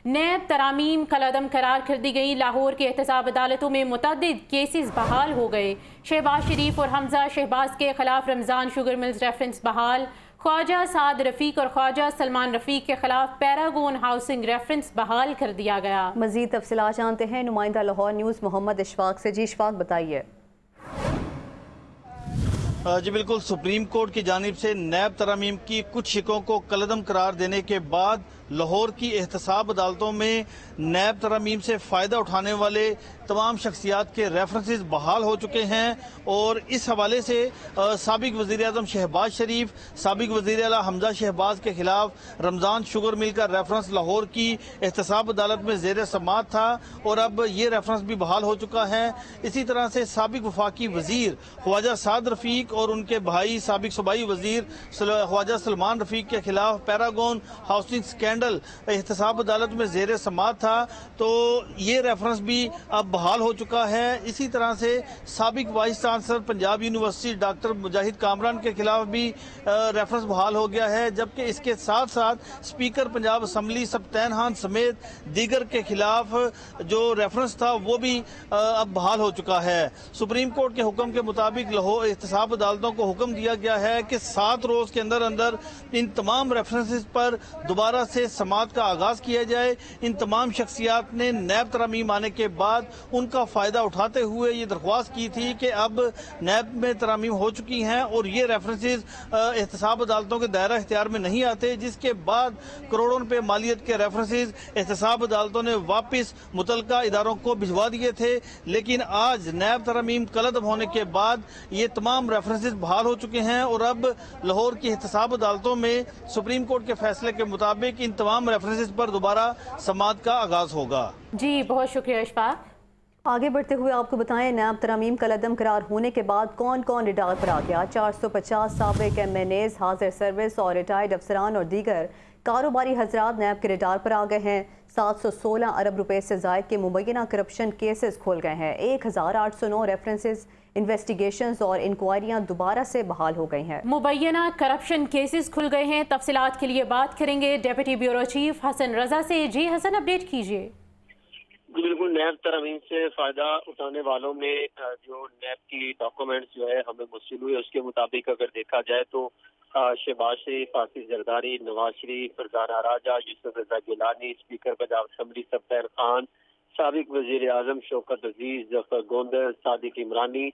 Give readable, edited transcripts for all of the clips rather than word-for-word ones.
NAB ترامیم کالعدم قرار کر دی گئی۔ لاہور کی احتساب عدالتوں میں متعدد کیسز بحال ہو گئے۔ شہباز شریف اور حمزہ شہباز کے خلاف رمضان شوگر ملز ریفرنس بحال، خواجہ سعد رفیق اور خواجہ سلمان رفیق کے خلاف پیراگون ہاؤسنگ ریفرنس بحال کر دیا گیا۔ مزید تفصیلات جانتے ہیں نمائندہ لاہور نیوز محمد اشفاق سے۔ جی اشفاق بتائیے۔ جی بالکل، سپریم کورٹ کی جانب سے نیب ترامیم کی کچھ شقوں کو کالعدم قرار دینے کے بعد لاہور کی احتساب عدالتوں میں نیب ترامیم سے فائدہ اٹھانے والے تمام شخصیات کے ریفرنسز بحال ہو چکے ہیں، اور اس حوالے سے سابق وزیر اعظم شہباز شریف، سابق وزیر اعلیٰ حمزہ شہباز کے خلاف رمضان شوگر مل کا ریفرنس لاہور کی احتساب عدالت میں زیر سماعت تھا، اور اب یہ ریفرنس بھی بحال ہو چکا ہے۔ اسی طرح سے سابق وفاقی وزیر خواجہ سعد رفیق اور ان کے بھائی سابق صوبائی وزیر خواجہ سلمان رفیق کے خلاف پیراگون ہاؤسنگ سکینڈل احتساب عدالت میں زیر سماعت تھا، تو یہ ریفرنس بھی اب بحال ہو چکا ہے۔ اسی طرح سے سابق vice chancellor Punjab university doctor Mujahid Kamran کے خلاف بھی ریفرنس بحال ہو گیا ہے، جبکہ اس کے ساتھ ساتھ اسپیکر پنجاب اسمبلی سبطین خان سمیت دیگر کے خلاف جو ریفرنس تھا وہ بھی اب بحال ہو چکا ہے۔ سپریم کورٹ کے حکم کے مطابق لاہور احتساب عدالتوں کو حکم دیا گیا ہے کہ 7 روز کے اندر اندر ان تمام ریفرنسز پر دوبارہ سے سماعت کا آغاز کیا جائے۔ ان تمام شخصیات نے نیب ترامیم آنے کے بعد ان کا فائدہ اٹھاتے ہوئے یہ درخواست کی تھی کہ اب نیب میں ترامیم ہو چکی ہیں اور یہ ریفرنسز احتساب عدالتوں کے دائرہ اختیار میں نہیں آتے، جس کے بعد کروڑوں روپے مالیت کے ریفرنسز احتساب عدالتوں نے واپس متعلقہ اداروں کو بھجوا دیے تھے، لیکن آج نیب ترامیم کالعدم ہونے کے بعد یہ تمام ریفرنسز بحال ہو چکے ہیں، اور اب لاہور کی احتساب عدالتوں میں سپریم کورٹ کے فیصلے کے مطابق ان تمام ریفرنسز پر دوبارہ سماعت کا آغاز ہوگا۔ جی بہت شکریہ اشفاق۔ آگے بڑھتے ہوئے آپ کو بتائیں، نیب ترامیم کالعدم قرار ہونے کے بعد کون کون ریٹائر پر آ گیا؟ 450 سابق MNAs، حاضر سروس اور ریٹائرڈ افسران اور دیگر کاروباری حضرات نیب کے ریٹائر پر آ گئے ہیں۔ 716 ارب روپے سے زائد کے مبینہ کرپشن کیسز کھول گئے ہیں۔ 1809 ریفرنسز، انویسٹیگیشنز اور انکوائریاں دوبارہ سے بحال ہو گئی ہیں۔ مبینہ کرپشن کیسز کھل گئے ہیں، تفصیلات کے لیے بات کریں گے ڈیپٹی بیورو چیف حسن رضا سے۔ جی حسن، اپڈیٹ کیجیے۔ بالکل، نیب ترامیم سے فائدہ اٹھانے والوں میں جو نیب کی ڈاکومنٹس جو ہے ہمیں موصول ہوئے، اس کے مطابق اگر دیکھا جائے تو شہباز شریف، آصف زرداری، نواز شریف، فرزانہ راجہ، یوسف رضا گیلانی، اسپیکر پنجاب اسمبلی سبطین خان، سابق وزیر اعظم شوکت عزیز، ظفر گوندر، صادق عمرانی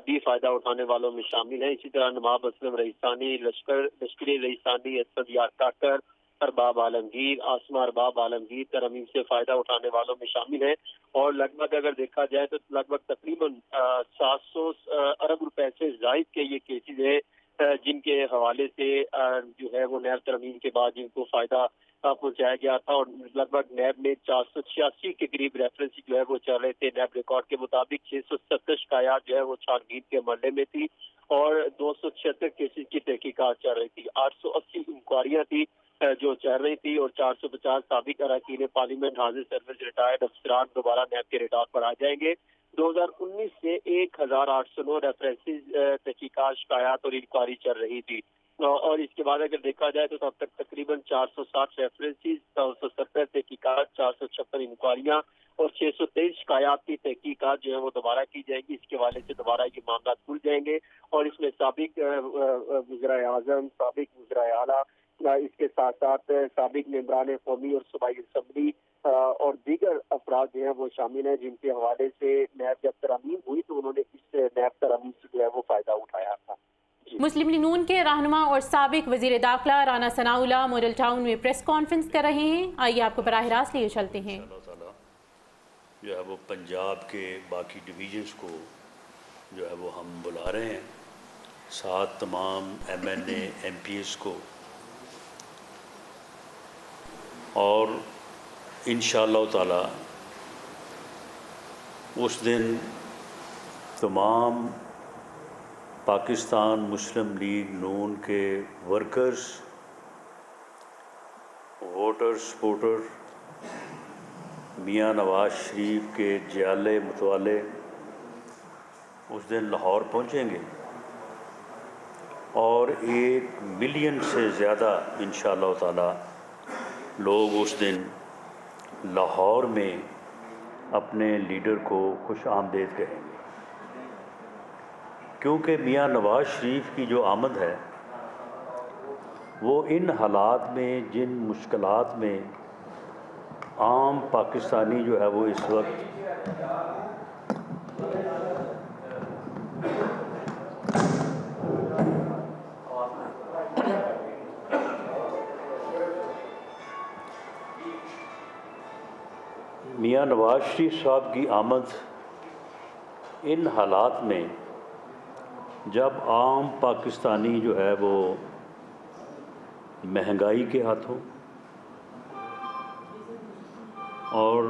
بھی فائدہ اٹھانے والوں میں شامل ہیں۔ اسی طرح نواب اسلم رئیسانی، لشکری رئیسانی، اسد یار کاکر، ارباب عالمگیر، آسمہ ارباب عالمگیر ترامیم سے فائدہ اٹھانے والوں میں شامل ہیں، اور لگ بھگ اگر دیکھا جائے تو لگ بھگ تقریباً 700 ارب روپے سے زائد کے یہ کیسز ہیں جن کے حوالے سے جو ہے وہ نیب ترامیم کے بعد جن کو فائدہ پہنچایا گیا تھا، اور لگ بھگ نیب میں 486 کے قریب ریفرنس جو ہے وہ چل رہے تھے۔ نیب ریکارڈ کے مطابق 670 شکایات جو ہے وہ چھان بین کے مرحلے میں تھی، اور 276 کیسز کی تحقیقات چل رہی تھی، 880 انکوائریاں تھی جو چل رہی تھی، اور 450 سابق اراکین پارلیمنٹ، حاضر سروس، ریٹائرڈ افسران دوبارہ نیب کے ریٹائر پر آ جائیں گے۔ 2019 سے 1809 ریفرنسز، تحقیقات، شکایات اور انکوائری چل رہی تھی، اور اس کے بعد اگر دیکھا جائے تو اب تک تقریباً 460 ریفرنسز، 170 تحقیقات، 456 انکوائریاں اور 623 شکایات کی تحقیقات جو ہے وہ دوبارہ کی جائے گی۔ اس کے حوالے سے دوبارہ یہ معاملات کھل جائیں گے، اور اس میں سابق وزرائے اعظم، سابق وزرائے اعلیٰ، اس کے ساتھ ساتھ سابق ممبران قومی اور صوبائی اسمبلی اور دیگر افراد جو ہیں وہ شامل ہیں، جن کے حوالے سے نیب جب ترامیم ہوئی تو انہوں نے اس نیب ترامیم سے جو ہے وہ فائدہ اٹھایا تھا۔ مسلم لیگ نون کے رہنما اور سابق وزیر داخلہ رانا ثناء اللہ ماڈل ٹاؤن میں پریس کانفرنس کر رہے ہیں، آئیے آپ کو براہ راست لیے چلتے ہیں۔ جو ہے وہ پنجاب کے باقی ڈویژنز کو جو ہے وہ ہم بلا رہے ہیں، ساتھ تمام MNA MPs کو، اور انشاءاللہ تعالی اس دن تمام پاکستان مسلم لیگ نون کے workers, voter supporter Mian Nawaz Sharif کے جیالے متوالے اس دن لاہور پہنچیں گے، اور 1 ملین سے زیادہ انشاءاللہ تعالی لوگ اس دن لاہور میں اپنے لیڈر کو خوش آمدید کہیں گے، کیونکہ میاں نواز شریف کی جو آمد ہے وہ ان حالات میں، جن مشکلات میں عام پاکستانی جو ہے وہ اس وقت میاں نواز شریف صاحب کی آمد ان حالات میں جب عام پاکستانی جو ہے وہ مہنگائی کے ہاتھوں اور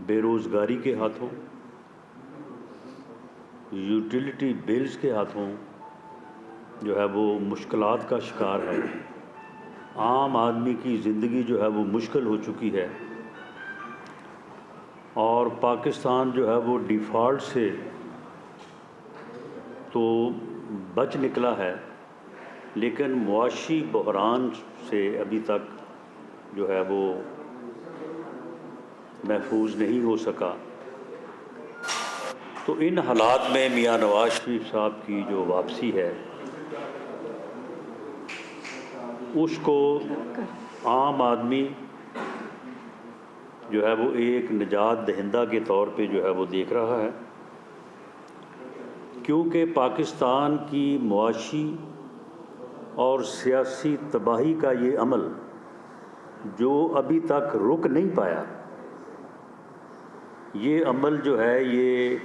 بے روزگاری کے ہاتھوں، یوٹیلیٹی بلز کے ہاتھوں جو ہے وہ مشکلات کا شکار ہے، عام آدمی کی زندگی جو ہے وہ مشکل ہو چکی ہے، اور پاکستان جو ہے وہ ڈیفالٹ سے تو بچ نکلا ہے، لیکن معاشی بحران سے ابھی تک جو ہے وہ محفوظ نہیں ہو سکا۔ تو ان حالات میں میاں نواز شریف صاحب کی جو واپسی ہے اس کو عام آدمی جو ہے وہ ایک نجات دہندہ کے طور پہ جو ہے وہ دیکھ رہا ہے، کیونکہ پاکستان کی معاشی اور سیاسی تباہی کا یہ عمل جو ابھی تک رک نہیں پایا، یہ عمل جو ہے یہ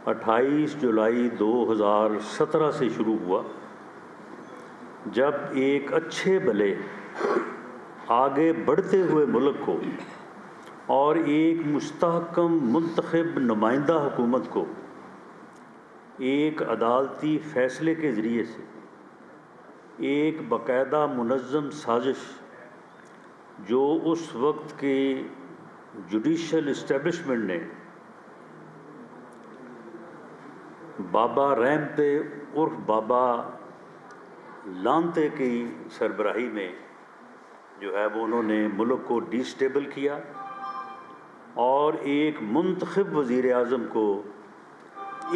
28 جولائی 2017 سے شروع ہوا، جب ایک اچھے بھلے آگے بڑھتے ہوئے ملک کو اور ایک مستحکم منتخب نمائندہ حکومت کو ایک عدالتی فیصلے کے ذریعے سے ایک باقاعدہ منظم سازش جو اس وقت کی جوڈیشل اسٹیبلشمنٹ نے بابا رحمتے عرف بابا لانتے کی سربراہی میں جو ہے وہ انہوں نے ملک کو ڈی سٹیبل کیا اور ایک منتخب وزیر اعظم کو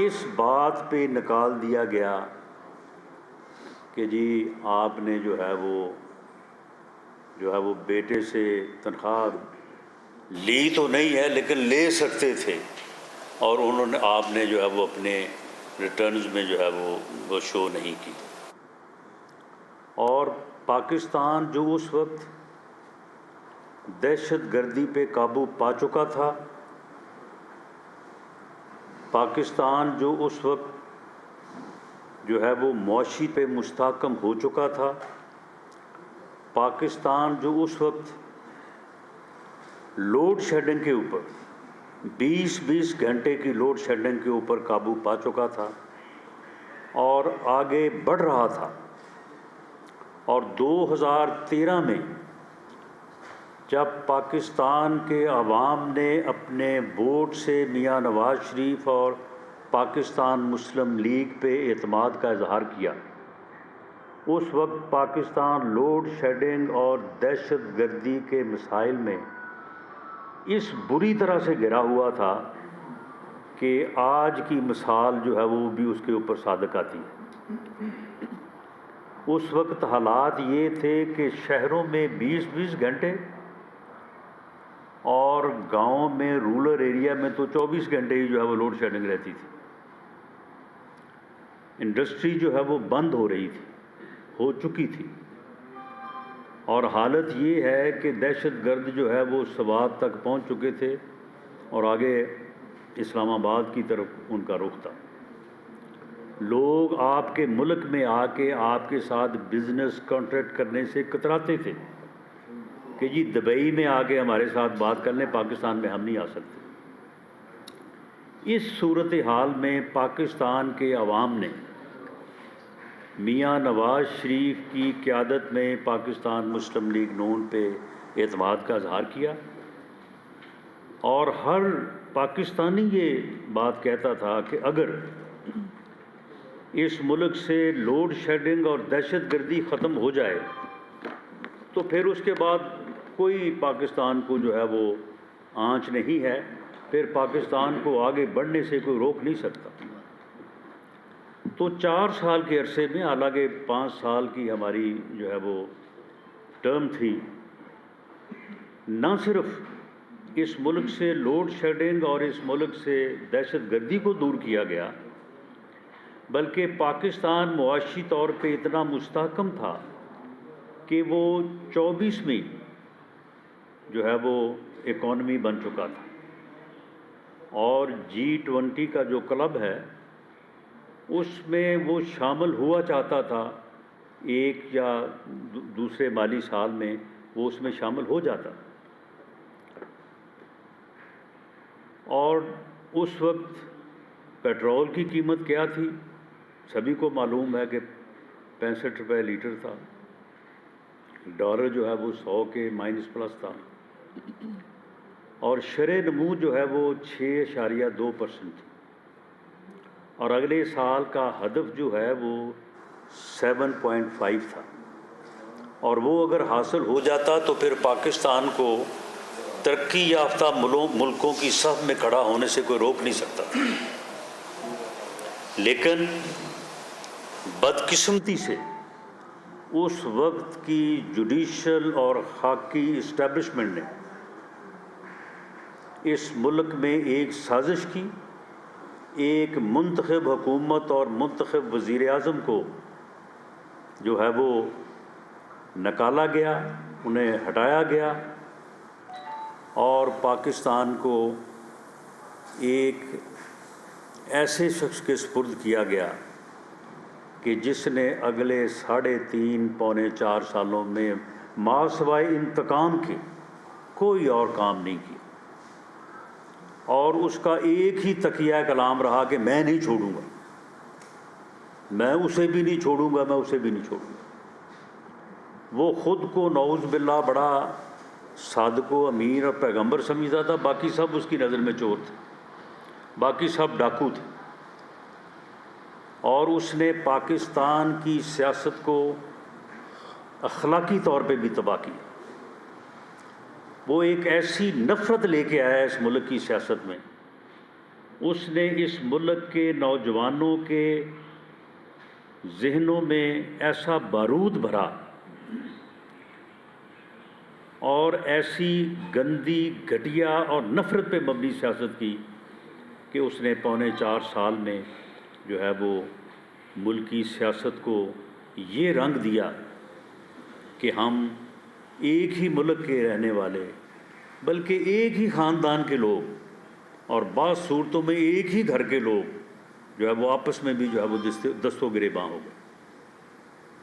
اس بات پہ نکال دیا گیا کہ جی آپ نے جو ہے وہ بیٹے سے تنخواہ لی تو نہیں ہے لیکن لے سکتے تھے، اور انہوں نے آپ نے جو ہے وہ اپنے ریٹرنز میں جو ہے وہ شو نہیں کی۔ اور پاکستان جو اس وقت دہشت گردی پہ قابو پا چکا تھا، پاکستان جو اس وقت جو ہے وہ معاشی پہ مستحکم ہو چکا تھا، پاکستان جو اس وقت لوڈ شیڈنگ کے اوپر 20 گھنٹے کی لوڈ شیڈنگ کے اوپر قابو پا چکا تھا اور آگے بڑھ رہا تھا، اور 2013 میں جب پاکستان کے عوام نے اپنے ووٹ سے میاں نواز شریف اور پاکستان مسلم لیگ پہ اعتماد کا اظہار کیا، اس وقت پاکستان لوڈ شیڈنگ اور دہشت گردی کے مسائل میں اس بری طرح سے گھرا ہوا تھا کہ آج کی مثال جو ہے وہ بھی اس کے اوپر صادق آتی ہے۔ اس وقت حالات یہ تھے کہ شہروں میں 20 گھنٹے اور گاؤں میں رورل ایریا میں تو 24 گھنٹے ہی جو ہے وہ لوڈ شیڈنگ رہتی تھی، انڈسٹری جو ہے وہ بند ہو چکی تھی، اور حالت یہ ہے کہ دہشت گرد جو ہے وہ سوات تک پہنچ چکے تھے اور آگے اسلام آباد کی طرف ان کا رخ تھا۔ لوگ آپ کے ملک میں آ کے آپ کے ساتھ بزنس کانٹریکٹ کرنے سے کتراتے تھے کہ جی دبئی میں آ کے ہمارے ساتھ بات کر لیں، پاکستان میں ہم نہیں آ سکتے۔ اس صورتحال میں پاکستان کے عوام نے میاں نواز شریف کی قیادت میں پاکستان مسلم لیگ نون پہ اعتماد کا اظہار کیا، اور ہر پاکستانی یہ بات کہتا تھا کہ اگر اس ملک سے لوڈ شیڈنگ اور دہشت گردی ختم ہو جائے تو پھر اس کے بعد کوئی پاکستان کو جو ہے وہ آنچ نہیں ہے، پھر پاکستان کو آگے بڑھنے سے کوئی روک نہیں سکتا۔ تو 4 سال کے عرصے میں، حالانکہ 5 سال کی ہماری جو ہے وہ ٹرم تھی، نہ صرف اس ملک سے لوڈ شیڈنگ اور اس ملک سے دہشت گردی کو دور کیا گیا، بلکہ پاکستان معاشی طور پہ اتنا مستحکم تھا کہ وہ 24ویں جو ہے وہ اکانومی بن چکا تھا، اور G20 کا جو کلب ہے اس میں وہ شامل ہوا چاہتا تھا، ایک یا دوسرے مالی سال میں وہ اس میں شامل ہو جاتا۔ اور اس وقت پیٹرول کی قیمت کیا تھی سبھی کو معلوم ہے کہ 65 روپے لیٹر تھا، ڈالر جو ہے وہ 100 کے مائنس پلس تھا، اور شرح نمو جو ہے وہ 6.2% تھی، اور اگلے سال کا ہدف جو ہے وہ 7.5 تھا، اور وہ اگر حاصل ہو جاتا تو پھر پاکستان کو ترقی یافتہ ملکوں کی صف میں کھڑا ہونے سے کوئی روک نہیں سکتا تھا۔ لیکن بدقسمتی سے اس وقت کی جوڈیشل اور خاکی اسٹیبلشمنٹ نے اس ملک میں ایک سازش کی، ایک منتخب حکومت اور منتخب وزیر اعظم کو جو ہے وہ نکالا گیا، انہیں ہٹایا گیا، اور پاکستان کو ایک ایسے شخص کے سپرد کیا گیا کہ جس نے اگلے 3.5 پونے 4 سالوں میں ما سوائے انتقام کے کوئی اور کام نہیں کیا، اور اس کا ایک ہی تقیہ کلام رہا کہ میں نہیں چھوڑوں گا، میں اسے بھی نہیں چھوڑوں گا، میں اسے بھی نہیں چھوڑوں گا۔ وہ خود کو نعوذ باللہ بڑا صادق و امین اور پیغمبر سمجھتا تھا، باقی سب اس کی نظر میں چور تھے، باقی سب ڈاکو تھے، اور اس نے پاکستان کی سیاست کو اخلاقی طور پہ بھی تباہ کیا۔ وہ ایک ایسی نفرت لے کے آیا اس ملک کی سیاست میں، اس نے اس ملک کے نوجوانوں کے ذہنوں میں ایسا بارود بھرا اور ایسی گندی، گھٹیا اور نفرت پہ مبنی سیاست کی کہ اس نے 4.25 سال میں جو ہے وہ ملکی سیاست کو یہ رنگ دیا کہ ہم ایک ہی ملک کے رہنے والے، بلکہ ایک ہی خاندان کے لوگ، اور بعض صورتوں میں ایک ہی گھر کے لوگ جو ہے وہ آپس میں بھی جو ہے وہ دستوں گریباں ہو گئے۔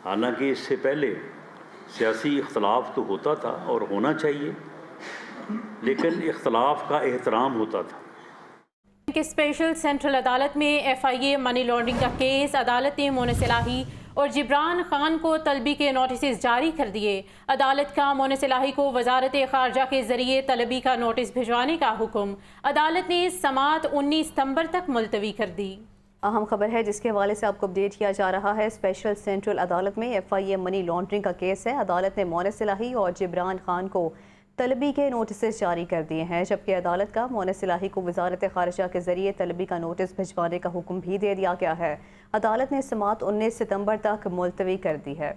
حالانکہ اس سے پہلے سیاسی اختلاف تو ہوتا تھا اور ہونا چاہیے، لیکن اختلاف کا احترام ہوتا تھا۔ کہ اسپیشل سینٹرل عدالت میں FIA منی لانڈرنگ کا کیس، عدالت نے مونس الہی اور جبران خان کو طلبی کے نوٹسز جاری کر دیے۔ عدالت کا مونس الہی کو وزارت خارجہ کے ذریعے طلبی کا نوٹس بھجوانے کا حکم، عدالت نے سماعت 19 ستمبر تک ملتوی کر دی۔ اہم خبر ہے جس کے حوالے سے آپ کو اپڈیٹ کیا جا رہا ہے، اسپیشل سینٹرل عدالت میں FIA منی لانڈرنگ کا کیس ہے۔ عدالت نے مونس الہی اور جبران خان کو طلبی کے نوٹسز جاری کر دیے ہیں، جبکہ عدالت کا مونس الہی کو وزارت خارجہ کے ذریعے طلبی کا نوٹس بھجوانے کا حکم بھی دے دیا گیا ہے۔ عدالت نے سماعت 19 ستمبر تک ملتوی کر دی ہے۔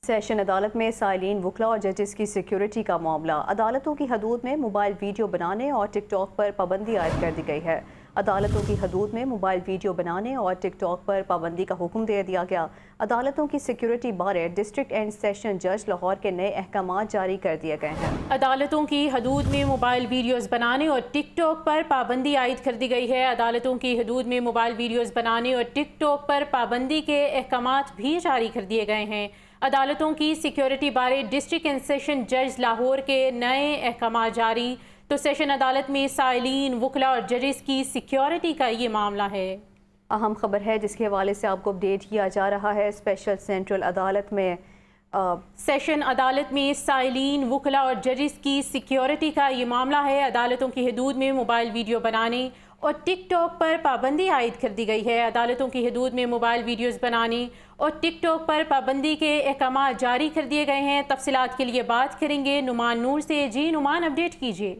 سیشن عدالت میں سائلین، وکلاء اور ججز کی سیکیورٹی کا معاملہ، عدالتوں کی حدود میں موبائل ویڈیو بنانے اور ٹک ٹاک پر پابندی عائد کر دی گئی ہے۔ عدالتوں کی حدود میں موبائل ویڈیو بنانے اور ٹک ٹاک پر پابندی کا حکم دے دیا گیا۔ عدالتوں کی سیکیورٹی بارے ڈسٹرکٹ اینڈ سیشن جج لاہور کے نئے احکامات جاری کر دیے گئے ہیں۔ عدالتوں کی حدود میں موبائل ویڈیوز بنانے اور ٹک ٹاک پر پابندی عائد کر دی گئی ہے۔ عدالتوں کی حدود میں موبائل ویڈیوز بنانے اور ٹک ٹاک پر پابندی کے احکامات بھی جاری کر دیے گئے ہیں۔ عدالتوں کی سیکیورٹی بارے ڈسٹرکٹ اینڈ سیشن جج لاہور کے نئے احکامات جاری، تو سیشن عدالت میں سائلین، وکلاء اور ججز کی سیکیورٹی کا یہ معاملہ ہے۔ اہم خبر ہے جس کے حوالے سے آپ کو اپڈیٹ کیا جا رہا ہے، اسپیشل سینٹرل عدالت میں سیشن عدالت میں سائلین، وکلاء اور ججز کی سیکیورٹی کا یہ معاملہ ہے۔ عدالتوں کی حدود میں موبائل ویڈیو بنانے اور ٹک ٹاک پر پابندی عائد کر دی گئی ہے۔ عدالتوں کی حدود میں موبائل ویڈیوز بنانے اور ٹک ٹاک پر پابندی کے احکامات جاری کر دیے گئے ہیں۔ تفصیلات کے لیے بات کریں گے نعمان نور سے۔ جی نعمان، اپڈیٹ کیجیے۔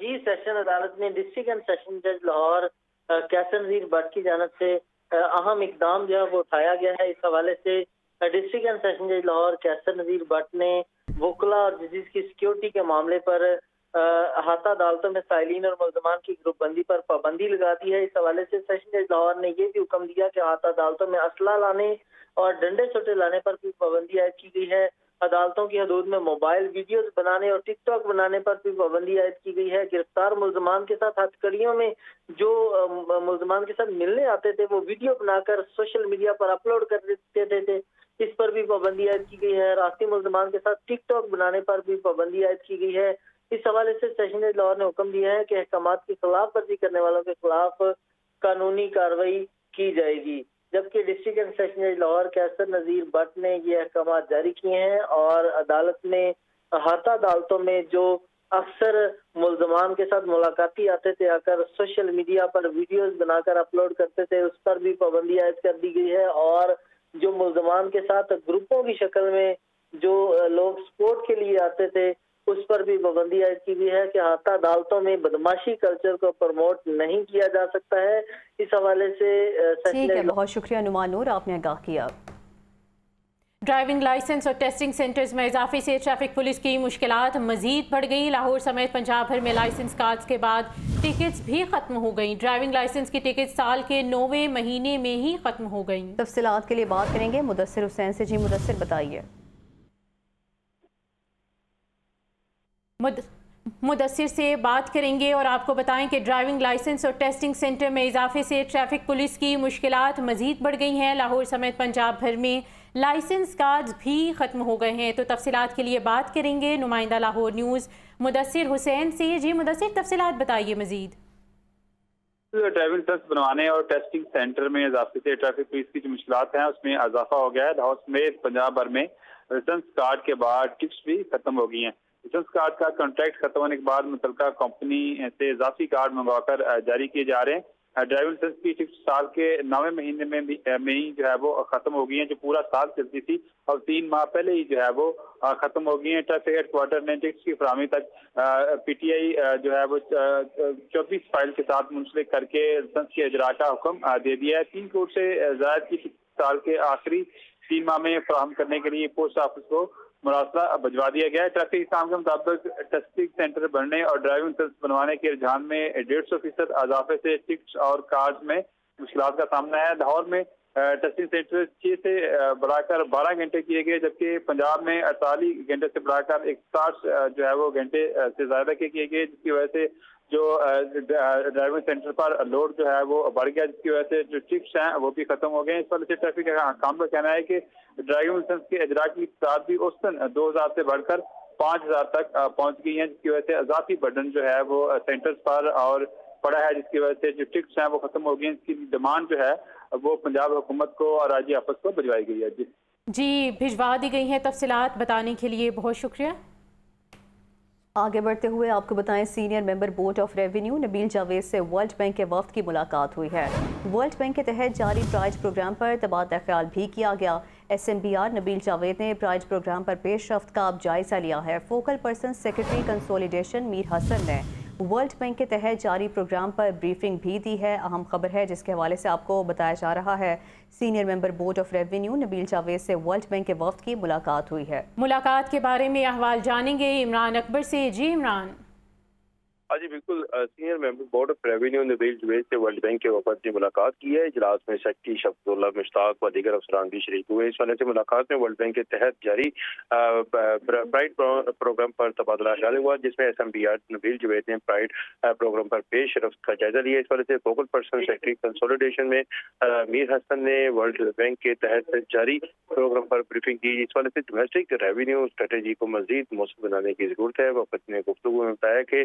جی، سیشن عدالت نے ڈسٹرکٹ اینڈ سیشن جج لاہور کیسر نذیر بٹ کی جانب سے اہم اقدام جو ہے وہ اٹھایا گیا ہے۔ اس حوالے سے ڈسٹرکٹ اینڈ سیشن جج لاہور کیسر نذیر بٹ نے وکلا اور ججز کی سیکیورٹی کے معاملے پر احاطہ عدالتوں میں سائلین اور ملزمان کی گروپ بندی پر پابندی لگا دی ہے۔ اس حوالے سے سیشن جج لاہور نے یہ بھی حکم دیا کہ احاطہ عدالتوں میں اسلحہ لانے اور ڈنڈے چھوٹے لانے پر بھی پابندی عائد کی گئی ہے۔ عدالتوں کی حدود میں موبائل ویڈیوز بنانے اور ٹک ٹاک بنانے پر بھی پابندی عائد کی گئی ہے۔ گرفتار ملزمان کے ساتھ ہتھ کڑیوں میں جو ملزمان کے ساتھ ملنے آتے تھے وہ ویڈیو بنا کر سوشل میڈیا پر اپلوڈ کر دیتے تھے، اس پر بھی پابندی عائد کی گئی ہے۔ راستی ملزمان کے ساتھ ٹک ٹاک بنانے پر بھی پابندی عائد کی گئی ہے۔ اس حوالے سے سیشن جج لاہور نے حکم دیا ہے کہ احکامات کی خلاف ورزی کرنے والوں کے خلاف قانونی کارروائی کی جائے گی، جبکہ ڈسٹرکٹ اینڈ سیشن جج لاہور کیسر نذیر بٹ نے یہ احکامات جاری کیے ہیں اور عدالت نے احاطہ عدالتوں میں جو اکثر ملزمان کے ساتھ ملاقاتی آتے تھے، آ کر سوشل میڈیا پر ویڈیوز بنا کر اپلوڈ کرتے تھے، اس پر بھی پابندی عائد کر دی گئی ہے۔ اور جو ملزمان کے ساتھ گروپوں کی شکل میں جو لوگ سپورٹ کے لیے آتے تھے اس پر بھی پابندی عائد کی گئی ہے کہ احاطہ عدالتوں میں بدماشی کلچر کو پروموٹ نہیں کیا جا سکتا ہے۔ اس حوالے سے ٹھیک ہے، بہت شکریہ نعمان نور، آپ نے آگاہ کیا۔ ڈرائیونگ لائسنس اور ٹیسٹنگ سینٹرز میں اضافے سے ٹریفک پولیس کی مشکلات مزید بڑھ گئی۔ لاہور سمیت پنجاب بھر میں لائسنس کارڈز کے بعد ٹکٹس بھی ختم ہو گئیں۔ ڈرائیونگ لائسنس کی ٹکٹ سال کے 9ویں مہینے میں ہی ختم ہو گئیں۔ تفصیلات کے لیے بات کریں گے مدثر حسین سے۔ جی مدثر، بتائیے۔ مدثر سے بات کریں گے اور آپ کو بتائیں کہ ڈرائیونگ لائسنس اور ٹیسٹنگ سینٹر میں اضافے سے ٹریفک پولیس کی مشکلات مزید بڑھ گئی ہیں۔ لاہور سمیت پنجاب بھر میں لائسنس کارڈز بھی ختم ہو گئے ہیں۔ تو تفصیلات کے لیے بات کریں گے نمائندہ لاہور نیوز مدثر حسین سے۔ جی مدثر، تفصیلات بتائیے مزید۔ ڈرائیونگ لائسنس بنوانے اور ٹیسٹنگ سینٹر میں اضافے سے ٹریفک پولیس کی جو مشکلات ہیں اس میں اضافہ ہو گیا ہے۔ لاہور سمیت پنجاب بھر میں لائسنس کارڈ کے بعد ٹکٹس بھی ختم ہو گئی ہیں۔ لائسنس کارڈ کا کانٹریکٹ ختم ہونے کے بعد متعلقہ کمپنی سے اضافی کارڈ منگوا کر جاری کیے جا رہے ہیں۔ ڈرائیونگ لائسنس کی ٹکٹ سال کے 9ویں مہینے میں ہی جو ہے وہ ختم ہو گئی ہیں، جو پورا سال چلتی تھی اور 3 ماہ پہلے ہی جو ہے وہ ختم ہو گئی ہیں۔ ٹریفک ہیڈ کوارٹر نے ٹکٹس کی فراہمی تک پی ٹی آئی جو ہے وہ 24 فائل کے ساتھ منسلک کر کے لائسنس کے اجراء کا حکم دے دیا ہے۔ 3 کروڑ سے زائد کی سال کے آخری 3 ماہ میں فراہم کرنے کے لیے پوسٹ آفس کو مراسلہ بھجوا دیا گیا ہے۔ ٹریفک اسلام کے مطابق ٹیسٹنگ سینٹر بننے اور ڈرائیونگ لائسنس بنوانے کے رجحان میں 150% اضافے سے ٹکٹس اور کارڈز میں مشکلات کا سامنا ہے۔ لاہور میں ٹیسٹنگ سینٹر 6 سے بڑھا کر 12 گھنٹے کیے گئے، جبکہ پنجاب میں 48 گھنٹے سے بڑھا کر 61 جو ہے وہ گھنٹے سے زیادہ کے کیے گئے، جس کی وجہ سے جو ڈرائیونگ سینٹر پر لوڈ جو ہے وہ بڑھ گیا، جس کی وجہ سے جو ٹکٹس ہیں وہ بھی ختم ہو گئے۔ اس وجہ سے ٹریفک حکام کا کہنا ہے کہ ڈرائیونگ لائسنس کے اجراء کی تعداد بھی اوسطاً 2000 سے بڑھ کر 5000 تک پہنچ گئی ہیں، جس کی وجہ سے اضافی برڈن جو ہے وہ سینٹرز پر اور پڑا ہے، جس کی وجہ سے جو ٹکٹس ہیں وہ ختم ہو گئی ہیں۔ اس کی ڈیمانڈ جو ہے وہ پنجاب حکومت کو اور آئی جی آفس کو بھجوائی گئی ہے۔ جی بھجوا دی گئی ہیں۔ تفصیلات بتانے کے لیے بہت شکریہ۔ آگے بڑھتے ہوئے آپ کو بتائیں senior member board of revenue Nabeel Javed سے ورلڈ بینک کے وفد کی ملاقات ہوئی ہے۔ ورلڈ بینک کے تحت جاری پرائز پروگرام پر تبادلہ خیال بھی کیا گیا۔ ایس ایم بی آر نبیل جاوید نے پرائز پروگرام پر پیش رفت کا اب جائزہ لیا ہے۔ فوکل پرسن سیکرٹری کنسولیڈیشن میر حسن نے ورلڈ بینک کے تحت جاری پروگرام پر بریفنگ بھی دی ہے۔ اہم خبر ہے جس کے حوالے سے آپ کو بتایا جا رہا ہے senior member board of revenue Nabeel Javed سے ورلڈ بینک کے وفد کی ملاقات ہوئی ہے۔ ملاقات کے بارے میں احوال جانیں گے عمران اکبر سے۔ جی عمران۔ ہاں جی بالکل، senior member board of revenue Nabeel Javed سے ورلڈ بینک کے وفد نے ملاقات کی ہے۔ اجلاس میں سیکرٹری شفقت اللہ مشتاق و دیگر افسران بھی شریک ہوئے۔ اس والے سے ملاقات میں ورلڈ بینک کے تحت جاری پرائڈ پروگرام پر تبادلہ خیال ہوا، جس میں ایس ایم بی آر نبیل جاوید نے پرائڈ پروگرام پر پیش رفت کا جائزہ لیا۔ اس والے سے فوکل پرسن سیکرٹری کنسولیڈیشن میں میر حسن نے ورلڈ بینک کے تحت جاری پروگرام پر بریفنگ کی۔ اس والے سے ڈومیسٹک ریونیو اسٹریٹجی کو مزید مؤثر بنانے کی ضرورت ہے۔ وفد نے گفتگو میں بتایا کہ